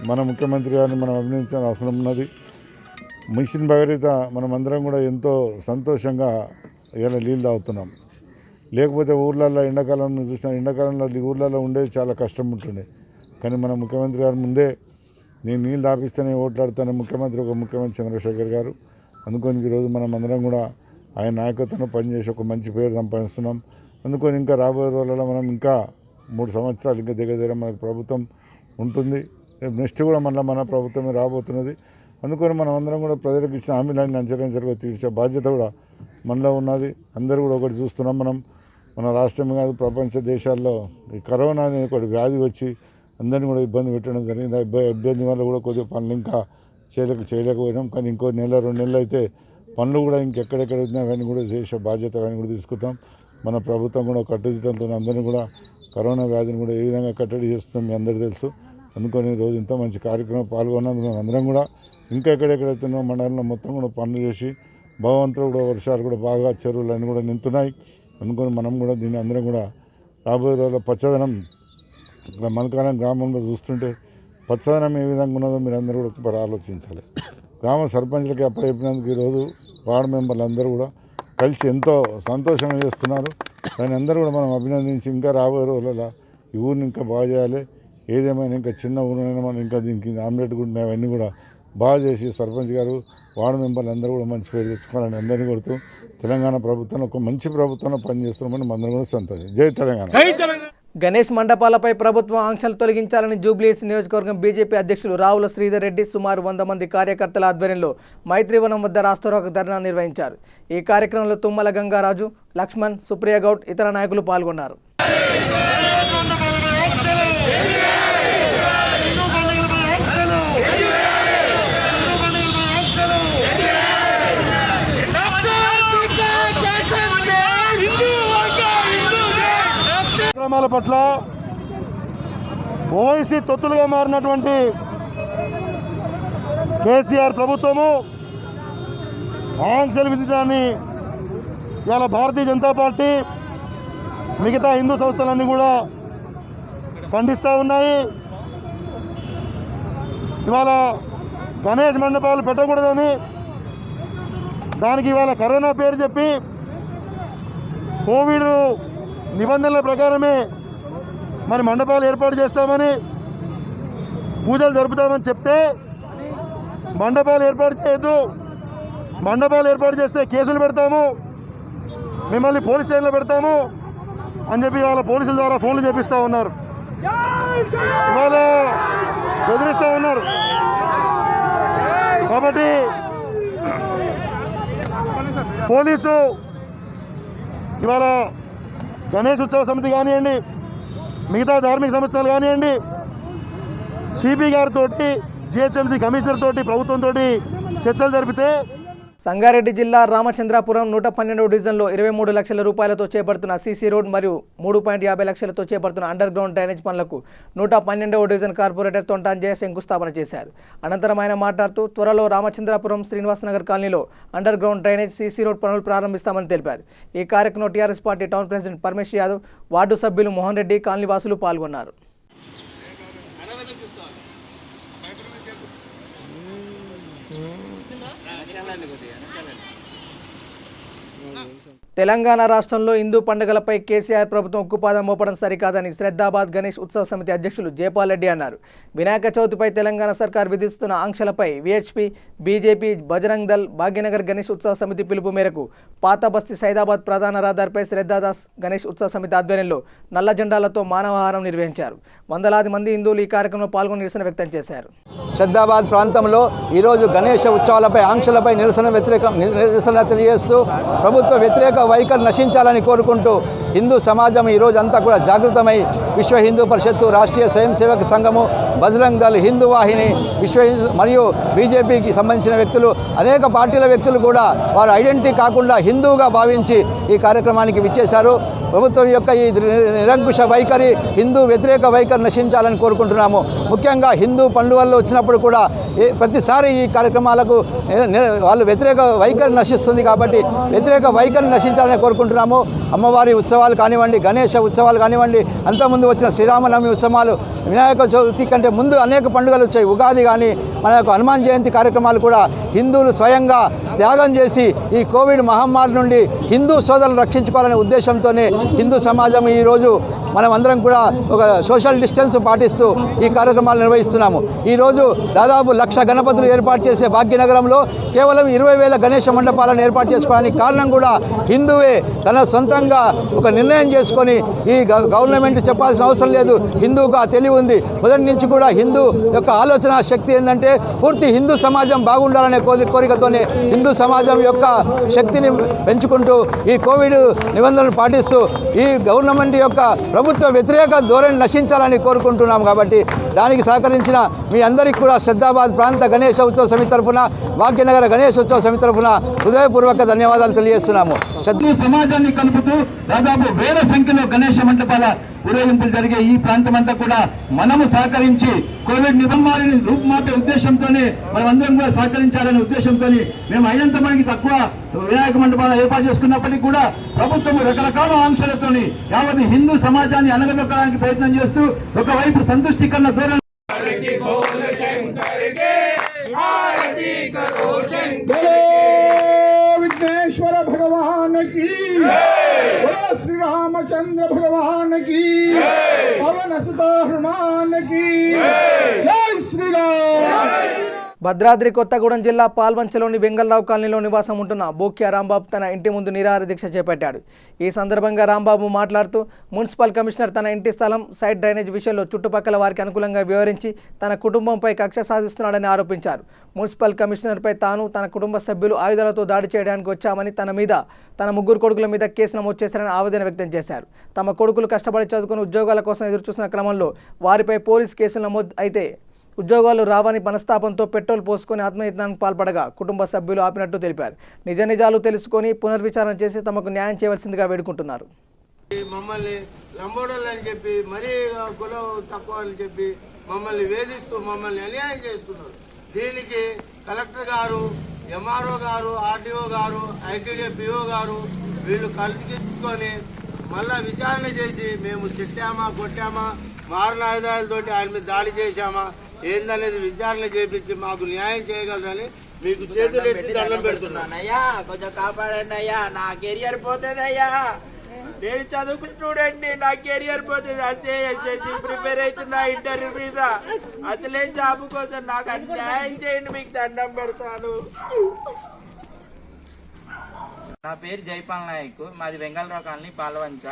మన ముఖ్యమంత్రి గారిని మనం అభినందించాల్సిన అవసరం ఉన్నది. మిషన్ భగీరథ మనమందరం కూడా ఎంతో సంతోషంగా ఇలా నీళ్ళు తాగుతున్నాం. లేకపోతే ఊర్లలో ఎండాకాలం చూసిన, ఎండాకాలంలో ఊర్లలో ఉండేది చాలా కష్టం ఉంటుండే. కానీ మన ముఖ్యమంత్రి గారు ముందే నేను నీళ్ళు తాపిస్తేనే ఓట్లాడుతానే ముఖ్యమంత్రి చంద్రశేఖర్ గారు. అందుకని ఈరోజు మనం అందరం కూడా ఆయన నాయకత్వంలో పనిచేసి ఒక మంచి పేరు సంపాదిస్తున్నాం. అందుకని ఇంకా రాబోయే రోజులలో మనం ఇంకా 3 సంవత్సరాలు ఇంకా దగ్గర మనకు ప్రభుత్వం ఉంటుంది. నెక్స్ట్ కూడా మళ్ళీ మన ప్రభుత్వమే రాబోతున్నది. అందుకని మనం అందరం కూడా ప్రజలకు ఇచ్చిన హామీలన్నీ అంచెలంచెలుగా తీర్చే బాధ్యత కూడా మనలో ఉన్నది. అందరూ కూడా ఒకటి చూస్తున్నాం, మన రాష్ట్రమే కాదు ప్రపంచ దేశాల్లో ఈ కరోనా అనేది ఒకటి వ్యాధి వచ్చి అందరినీ కూడా ఇబ్బంది పెట్టడం జరిగింది. ఇబ్బంది వల్ల కూడా కొద్దిగా పనులు ఇంకా చేయలేకపోయినాం. కానీ ఇంకో 1-2 నెలలు అయితే పనులు కూడా ఇంకెక్కడెక్కడ వచ్చినా అవన్నీ కూడా చేసే బాధ్యత అవన్నీ కూడా తీసుకుంటాం. మన ప్రభుత్వం కూడా కట్టుదిట్టంతో అందరినీ కూడా కరోనా వ్యాధిని కూడా ఏ విధంగా కట్టడి చేస్తుందో మీ అందరికీ తెలుసు. అందుకని ఈరోజు ఇంత మంచి కార్యక్రమం పాల్గొన్నందుకు మేము అందరం కూడా ఇంకా ఎక్కడెక్కడైతే మండలంలో మొత్తం కూడా పనులు చేసి భగవంతుడు కూడా వర్షాలు కూడా బాగా చెరువులు అన్నీ కూడా నింతున్నాయి. అందుకని మనం కూడా దీన్ని అందరం కూడా రాబోయే రోజుల్లో పచ్చదనం ఇక్కడ మల్కారం గ్రామంలో చూస్తుంటే పచ్చదనం ఏ విధంగా ఉన్నదో మీరు అందరూ కూడా ఒకసారి ఆలోచించాలి. గ్రామ సర్పంచ్లకి అప్పచెప్పినందుకు ఈరోజు వార్డు మెంబర్లు అందరూ కూడా కలిసి ఎంతో సంతోషంగా చేస్తున్నారు. దాన్ని అందరూ కూడా మనం అభినందించి ఇంకా రాబోయే రోజులలో ఈ ఊరిని ఇంకా బాగా చేయాలి. ఏదేమైనా ఇంకా చిన్న ఊరినైనా మనం ఇంకా దీనికి ఆమ్లెట్ కూడా అవన్నీ కూడా బాగా చేసి సర్పంచ్ గారు వార్డు మెంబర్లు అందరూ కూడా మంచి పేరు తెచ్చుకోవాలని అందరినీ కొడుతూ తెలంగాణ ప్రభుత్వం ఒక మంచి ప్రభుత్వంలో పనిచేస్తున్నామని అందరం కూడా సంతోషం. జై తెలంగాణ. గణేష్ మండపాలపై ప్రభుత్వం ఆంక్షలు తొలగించాలని జూబ్లీహిల్స్ నియోజకవర్గం బీజేపీ అధ్యక్షులు రావుల శ్రీధర్ రెడ్డి సుమారు 100 మంది కార్యకర్తల ఆధ్వర్యంలో మైత్రివనం వద్ద రాస్తారోకో ధర్నా నిర్వహించారు. ఈ కార్యక్రమంలో తుమ్మల గంగారాజు, లక్ష్మణ్, సుప్రియ గౌడ్ ఇతర నాయకులు పాల్గొన్నారు. కార్యక్రమాల పట్ల ఓవైసీ తొత్తులుగా మారినటువంటి కేసీఆర్ ప్రభుత్వము ఆంక్షలు విధించడాన్ని ఇవాళ భారతీయ జనతా పార్టీ మిగతా హిందూ సంస్థలన్నీ కూడా ఖండిస్తూ ఉన్నాయి. ఇవాళ గణేష్ మండపాలు పెట్టకూడదని దానికి ఇవాళ కరోనా పేరు చెప్పి కోవిడ్ నిబంధనల ప్రకారమే మరి మండపాలు ఏర్పాటు చేస్తామని పూజలు జరుపుతామని చెప్తే మండపాలు ఏర్పాటు చేయొద్దు, మండపాలు ఏర్పాటు చేస్తే కేసులు పెడతాము, మిమ్మల్ని పోలీస్ స్టేషన్లో పెడతాము అని చెప్పి ఇవాళ పోలీసుల ద్వారా ఫోన్లు చేపిస్తూ ఉన్నారు. ఇవాళ బెదిరిస్తూ ఉన్నారు. కాబట్టి పోలీసు ఇవాళ గణేష్ ఉత్సవ సమితి కానివ్వండి, మిగతా ధార్మిక సంస్థలు కానివ్వండి, సిపి గారితో, జిహెచ్ఎంసీ కమిషనర్ తోటి, ప్రభుత్వంతో చర్చలు జరిపితే సంగారెడ్డి జిల్లా రామచంద్రాపురం 112వ డివిజన్లో 23 లక్షల రూపాయలతో చేపడుతున్న సీసీ రోడ్ మరియు 3.50 లక్షలతో చేపడుతున్న అండర్ గ్రౌండ్ డ్రైనేజ్ పనులకు 112వ డివిజన్ కార్పొరేటర్ తొంటాంజయ్య శంకుస్థాపన చేశారు. అనంతరం ఆయన మాట్లాడుతూ త్వరలో రామచంద్రాపురం శ్రీనివాసనగర్ కాలనీలో under ground drainage CC road పనులు ప్రారంభిస్తామని తెలిపారు. ఈ కార్యక్రమంలో TRS party town president Paramesh Yadav, ward సభ్యులు మోహన్ రెడ్డి, కాలనీ వాసులు పాల్గొన్నారు. తెలంగాణ రాష్ట్రంలో హిందూ పండుగలపై కేసీఆర్ ప్రభుత్వం ఉక్కుపాదం మోపడం సరికాదని శ్రద్ధాబాద్ గణేష్ ఉత్సవ సమితి అధ్యక్షులు జయపాల్ రెడ్డి అన్నారు. వినాయక చవితిపై తెలంగాణ సర్కార్ విధిస్తున్న ఆంక్షలపై విహెచ్పి, బీజేపీ, బజరంగ్ దళ్, భాగ్యనగర్ గణేష్ ఉత్సవ సమితి పిలుపు మేరకు పాత బస్తీ సైదాబాద్ ప్రధాన రహదారిపై శ్రద్ధాదాస్ గణేష్ ఉత్సవ సమితి ఆధ్వర్యంలో నల్ల జెండాలతో మానవహారం నిర్వహించారు. వందలాది మంది హిందువులు ఈ కార్యక్రమంలో పాల్గొని నిరసన వ్యక్తం చేశారు. శ్రద్ధాబాద్ ప్రాంతంలో ఈరోజు గణేష ఉత్సవాలపై ఆంక్షలపై నిరసన తెలియజేస్తూ ప్రభుత్వ వ్యతిరేక వైఖరి నశించాలని కోరుకుంటూ హిందూ సమాజం ఈరోజు అంతా కూడా జాగృతమై విశ్వ హిందూ పరిషత్తు, రాష్ట్రీయ స్వయం సేవక సంఘము, బజరంగ్ దళ్, హిందూ వాహిని, విశ్వ మరియు బీజేపీకి సంబంధించిన వ్యక్తులు, అనేక పార్టీల వ్యక్తులు కూడా వారు ఐడెంటిటీ కాకుండా హిందువుగా భావించి ఈ కార్యక్రమానికి విచ్చేశారు. ప్రభుత్వం యొక్క ఈ నిరంకుశ వైఖరి, హిందూ వ్యతిరేక వైఖరి నశించాలని కోరుకుంటున్నాము. ముఖ్యంగా హిందూ పండుగల్లో వచ్చినప్పుడు కూడా ప్రతిసారి ఈ కార్యక్రమాలకు వాళ్ళు వ్యతిరేక వైఖరి నశిస్తుంది కాబట్టి వ్యతిరేక వైఖరి నశించాలని కోరుకుంటున్నాము. అమ్మవారి ఉత్సవాలు కానివ్వండి, గణేష ఉత్సవాలు కానివ్వండి, అంతకుముందు వచ్చిన శ్రీరామనవమి ఉత్సవాలు, వినాయక చవితి కంటే ముందు అనేక పండుగలు వచ్చాయి. ఉగాది కానీ మన యొక్క హనుమాన్ జయంతి కార్యక్రమాలు కూడా హిందువులు స్వయంగా త్యాగం చేసి ఈ కోవిడ్ మహమ్మారి నుండి హిందూ సోదరులను రక్షించుకోవాలనే ఉద్దేశంతోనే హిందూ సమాజం ఈరోజు మనం అందరం కూడా ఒక సోషల్ డిస్టెన్స్ పాటిస్తూ ఈ కార్యక్రమాలు నిర్వహిస్తున్నాము. ఈరోజు దాదాపు 1,00,000 గణపతులు ఏర్పాటు చేసే భాగ్యనగరంలో కేవలం 20,000 గణేష మండపాలను ఏర్పాటు చేసుకోవడానికి కారణం కూడా హిందువే తన సొంతంగా ఒక నిర్ణయం చేసుకొని ఈ గవర్నమెంట్ చెప్పాల్సిన అవసరం లేదు. హిందువుకు ఆ తెలివి ఉంది. మొదటి నుంచి కూడా హిందూ యొక్క ఆలోచన శక్తి ఏంటంటే పూర్తి హిందూ సమాజం బాగుండాలనే కోరికతోనే హిందూ సమాజం యొక్క శక్తిని పెంచుకుంటూ ఈ కోవిడ్ నిబంధనలు పాటిస్తూ ఈ గవర్నమెంట్ యొక్క ప్రభుత్వ వ్యతిరేక ధోరణి నశించాలని కోరుకుంటున్నాం. కాబట్టి దానికి సహకరించిన మీ అందరికీ కూడా శ్రద్ధాబాద్ ప్రాంత గణేష ఉత్సవ సమితి తరఫున, భాగ్యనగర గణేష్ ఉత్సవ సమితి తరఫున హృదయపూర్వక ధన్యవాదాలు తెలియజేస్తున్నాము. సమాజాన్ని కలుపుతూ దాదాపు 1000 సంఖ్యలో గణేష మండపాల ఊరేగింపులు జరిగే ఈ ప్రాంతం అంతా కూడా మనము సహకరించి కోవిడ్ నిబంధనలను రూపుమాపే ఉద్దేశంతోనే మనం అందరం కూడా సహకరించాలనే ఉద్దేశంతో మేము అయినంత మనకి తక్కువ వినాయక మండపాలు ఏర్పాటు చేసుకున్నప్పటికీ కూడా ప్రభుత్వం రకరకాల ఆంక్షలతోని యావత్ హిందూ సమాజాన్ని అనగదొక్కడానికి ప్రయత్నం చేస్తూ ఒకవైపు సంతుష్టీకరణ ధోరణి विघ्नेश्वर भगवान की, बोलो श्री रामचंद्र भगवान की, पवन सुत हनुमान की, जय श्री राम। భద్రాద్రి కొత్తగూడెం జిల్లా పాల్వంచలోని వెంగళరావు కాలనీలో నివాసం ఉంటున్న బూక్యా రాంబాబు తన ఇంటి ముందు నిరాహార దీక్ష చేపట్టాడు. ఈ సందర్భంగా రాంబాబు మాట్లాడుతూ మున్సిపల్ కమిషనర్ తన ఇంటి స్థలం సైడ్ డ్రైనేజ్ విషయంలో చుట్టుపక్కల వారికి అనుకూలంగా వివరించి తన కుటుంబంపై కక్ష సాధిస్తున్నాడని ఆరోపించారు. మున్సిపల్ కమిషనర్పై తాను తన కుటుంబ సభ్యులు ఆయుధాలతో దాడి చేయడానికి వచ్చామని తన ముగ్గురు కొడుకుల మీద కేసు నమోదు చేశారని ఆవేదన వ్యక్తం చేశారు. తమ కొడుకులు కష్టపడి చదువుకుని ఉద్యోగాల కోసం ఎదురుచూస్తున్న క్రమంలో వారిపై పోలీస్ కేసులు నమోదు అయితే ఉద్యోగాలు రావని మనస్తాపంతో పెట్రోల్ పోసుకొని ఆత్మహత్యానికి పాల్పడగా కుటుంబ సభ్యులు ఆపినట్టు తెలిపారు. నిజాలు తెలుసుకొని పునర్విచారణ చేసి తమకు న్యాయం చేయవలసిందిగా వేడుకుంటున్నారు. మమ్మల్ని లంబోడోళ్ళు అని చెప్పి మరీ కులం తక్కువ అని చెప్పి మమ్మల్ని వేధిస్తూ మమ్మల్ని అన్యాయం చేస్తున్నారు. దీనికి కలెక్టర్ గారు, ఎంఆర్ఓ గారు, ఆర్డీఓ గారు, ఐటీడీ పిఓ గారు వీళ్ళు కలిసి మళ్ళా విచారణ చేసి మేము తిట్టామా కొట్టామా మారణాయుధాలతోటి ఆయన మీద దాడి చేశామా ఏందనేది విచారణ చేపించి మాకు న్యాయం చేయగలరని మీకు చేతులు ఎత్తి దండం పెడుతున్నానయ్యా. కొంచెం కాపాడండి అయ్యా, నా కెరియర్ పోతుంది అయ్యా. నేను చదువుకు స్టూడెంట్ ని, నా కెరియర్ పోతుంది. ఎస్ఐసి ప్రిపేర్ అవుతున్నా ఇంటర్వ్యూ మీద. అసలే జాబ్ కోసం నాకు న్యాయం చేయండి, మీకు దండం పెడతాను. నా పేరు జైపాల్ నాయక్, మాది Vengalarao colony Palvancha.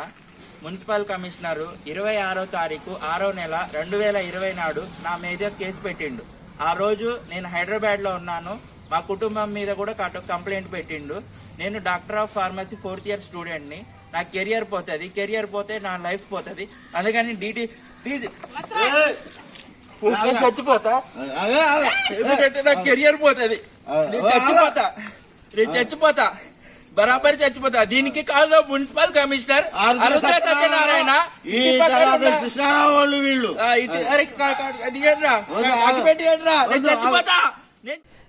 Municipal commissioner 26వ తారీఖు 6వ నెల 2020 నాడు నా మీద కేసు పెట్టిండు. ఆ రోజు నేను హైదరాబాద్లో ఉన్నాను. మా కుటుంబం మీద కూడా కంప్లైంట్ పెట్టిండు. నేను doctor of pharmacy 4th year స్టూడెంట్ని. నా కెరియర్ పోతుంది, కెరియర్ పోతే నా లైఫ్ పోతుంది. అందుకని చచ్చిపోతా, నా కెరియర్ పోతుంది, నేను చచ్చిపోతా, బరాబర్ చచ్చిపోతా. దీనికి కారణం మున్సిపల్ కమిషనర్ సత్యనారాయణ, కృష్ణారావు వీళ్ళు. చచ్చిపోతా.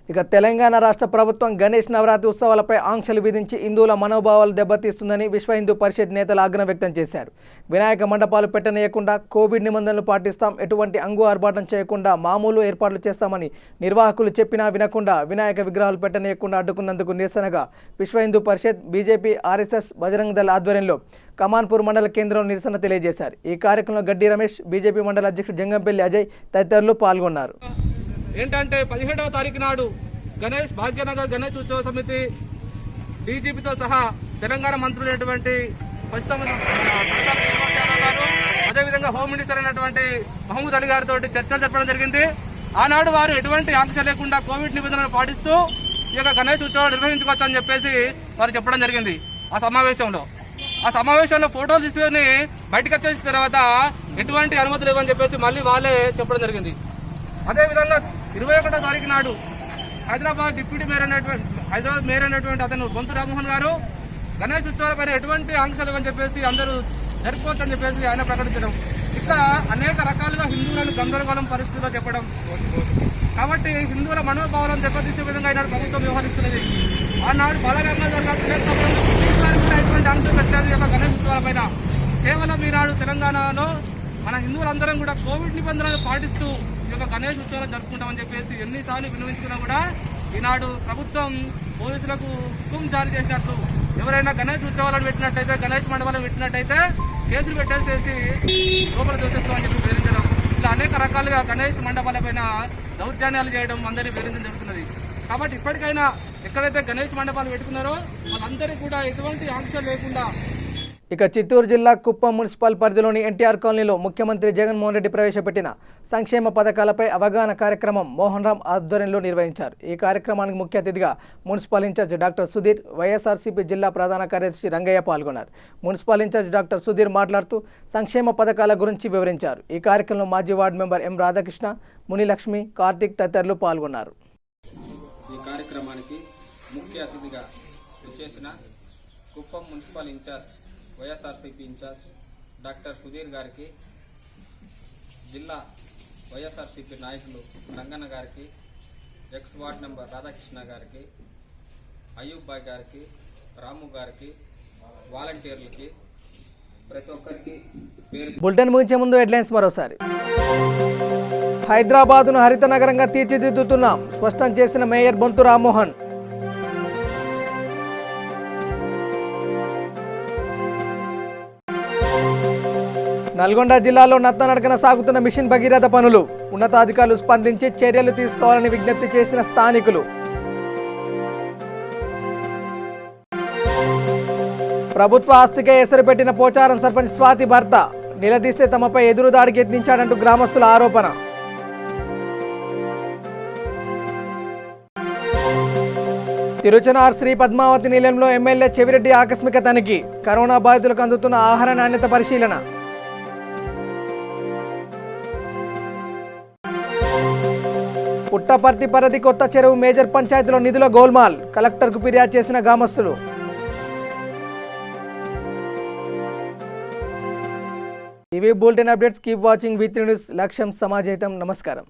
ఇక తెలంగాణ రాష్ట్ర ప్రభుత్వం గణేష్ నవరాత్రి ఉత్సవాలపై ఆంక్షలు విధించి హిందువుల మనోభావాలు దెబ్బతీస్తుందని విశ్వ హిందూ పరిషత్ నేతలు ఆగ్రహం వ్యక్తం చేశారు. వినాయక మండపాలు పెట్టనీయకుండా కోవిడ్ నిబంధనలు పాటిస్తాం, ఎటువంటి అంగు ఆర్భాటం చేయకుండా మామూలు ఏర్పాట్లు చేస్తామని నిర్వాహకులు చెప్పినా వినకుండా వినాయక విగ్రహాలు పెట్టనీయకుండా అడ్డుకున్నందుకు నిరసనగా విశ్వ హిందూ పరిషత్, బీజేపీ, ఆర్ఎస్ఎస్, బజరంగ్ దళ్ ఆధ్వర్యంలో కమాన్పూర్ మండల కేంద్రంలో నిరసన తెలియజేశారు. ఈ కార్యక్రమంలో గడ్డి రమేష్, బీజేపీ మండల అధ్యక్షుడు జంగంపల్లి అజయ్ తదితరులు పాల్గొన్నారు. ఏంటంటే 17వ తారీఖు నాడు గణేష్ భాగ్యనగర్ గణేష్ ఉత్సవ సమితి డీజీపీతో సహా తెలంగాణ మంత్రులైనటువంటి అదేవిధంగా హోమ్ మినిస్టర్ అయినటువంటి మహమూద్ అలీ గారితో చర్చలు జరపడం జరిగింది. ఆనాడు వారు ఎటువంటి ఆంక్ష లేకుండా కోవిడ్ నిబంధనలు పాటిస్తూ ఈ యొక్క గణేష్ ఉత్సవం నిర్వహించుకోవచ్చు అని చెప్పేసి వారు చెప్పడం జరిగింది. ఆ సమావేశంలో ఫోటోలు తీసుకొని బయటకు వచ్చేసిన తర్వాత ఎటువంటి అనుమతులు ఇవ్వని చెప్పేసి మళ్ళీ వాళ్ళే చెప్పడం జరిగింది. అదేవిధంగా 21వ తారీఖు నాడు హైదరాబాద్ మేయర్ అయినటువంటి అతను బొంతు రామ్మోహన్ గారు గణేష్ ఉత్సవాలపైన ఎటువంటి ఆంక్షలు అని చెప్పేసి అందరూ జరుపుకోవచ్చు అని చెప్పేసి ఆయన ప్రకటించడం, ఇట్లా అనేక రకాలుగా హిందువులను గందరగోళం పరిస్థితుల్లో చెప్పడం. కాబట్టి హిందువుల మనోభావాలను దెబ్బతీసే విధంగా ఈనాడు ప్రభుత్వం వ్యవహరిస్తున్నది. ఆనాడు బాలగంగాధర్ ఎటువంటి ఆంక్షలు పెట్టలేదు ఈ యొక్క గణేష్ ఉత్సవాలపైన. కేవలం ఈనాడు తెలంగాణలో మన హిందువులందరం కూడా కోవిడ్ నిబంధనలు పాటిస్తూ ఈ యొక్క గణేష్ ఉత్సవాలు జరుపుకుంటామని చెప్పేసి ఎన్నిసార్లు విన్నవించుకున్నా కూడా ఈనాడు ప్రభుత్వం పోలీసులకు హుకుం జారీ చేసినట్లు ఎవరైనా గణేష్ ఉత్సవాలను పెట్టినట్టయితే, గణేష్ మండపాలను పెట్టినట్టయితే కేసులు పెట్టేసేసి లోపల దోచేస్తామని చెప్పి బెదిరించడం, ఇలా అనేక రకాలుగా గణేష్ మండపాలపైన దౌర్జన్యాలు చేయడం అందరినీ బెదిరించడం జరుగుతున్నది. కాబట్టి ఇప్పటికైనా ఎక్కడైతే గణేష్ మండపాలు పెట్టుకున్నారో వాళ్ళందరికీ కూడా ఎటువంటి ఆంక్షలు లేకుండా. ఇక చిత్తూరు జిల్లా కుప్పం మున్సిపల్ పరిధిలోని ఎన్టీఆర్ కాలనీలో ముఖ్యమంత్రి జగన్మోహన్ రెడ్డి ప్రవేశపెట్టిన సంక్షేమ పథకాలపై అవగాహన కార్యక్రమం మోహన్ రామ్ ఆధ్వర్యంలో నిర్వహించారు. ఈ కార్యక్రమానికి ముఖ్య అతిథిగా municipal in-charge doctor Sudheer, YSRCP జిల్లా ప్రధాన కార్యదర్శి రంగయ్య పాల్గొన్నారు. మున్సిపల్ ఇన్ఛార్జ్ డాక్టర్ సుధీర్ మాట్లాడుతూ సంక్షేమ పథకాల గురించి వివరించారు. ఈ కార్యక్రమంలో మాజీ ward member M Radhakrishna, Munilakshmi, Karthik తదితరులు పాల్గొన్నారు. ఈ కార్యక్రమానికి ముఖ్య అతిథిగా వచ్చేసిన Kuppam municipal in-charge, YSRCP in-charge doctor Sudheer గారికి, జిల్లా వైఎస్ఆర్సీపీ నాయకులు రంగన్న గారికి, ఎక్స్ వార్డ్ మెంబర్ రాధాకృష్ణ గారికి, అయ్యూబ్ బాయ్ గారికి, రాము గారికి, వాలంటీర్లకి, ప్రతి ఒక్కరికి బులెటిన్ ముగించే ముందు హెడ్లైన్స్ మరోసారి. హైదరాబాద్ను హరిత నగరంగా తీర్చిదిద్దుతున్నాం స్పష్టం చేసిన మేయర్ బొంతు రామ్మోహన్. నల్గొండ జిల్లాలో నత్తనడకన సాగుతున్న మిషన్ భగీరథ పనులు ఉన్నతాధికారులు స్పందించి చర్యలు తీసుకోవాలని విజ్ఞప్తి చేసిన స్థానికులు. ప్రభుత్వ ఆస్తికే ఎసరు పెట్టిన పోచారం సర్పంచ్ స్వాతి భర్త నిలదీస్తే తమపై ఎదురుదాడికి యత్నించాడంటూ గ్రామస్తుల ఆరోపణ. తిరుచనార్ శ్రీ పద్మావతి నిలయంలో ఎమ్మెల్యే చెవిరెడ్డి ఆకస్మిక తనిఖీ కరోనా బాధితులకు అందుతున్న ఆహార నాణ్యత పరిశీలన. పుట్టపర్తి పరిధి కొత్త చెరువు మేజర్ పంచాయతీలో నిధుల గోల్మాల్ కలెక్టర్కు ఫిర్యాదు చేసిన గ్రామస్తులు. ఇవి bulletin updates. Keep watching V3 news. లక్ష్యం సమాజహితం. నమస్కారం.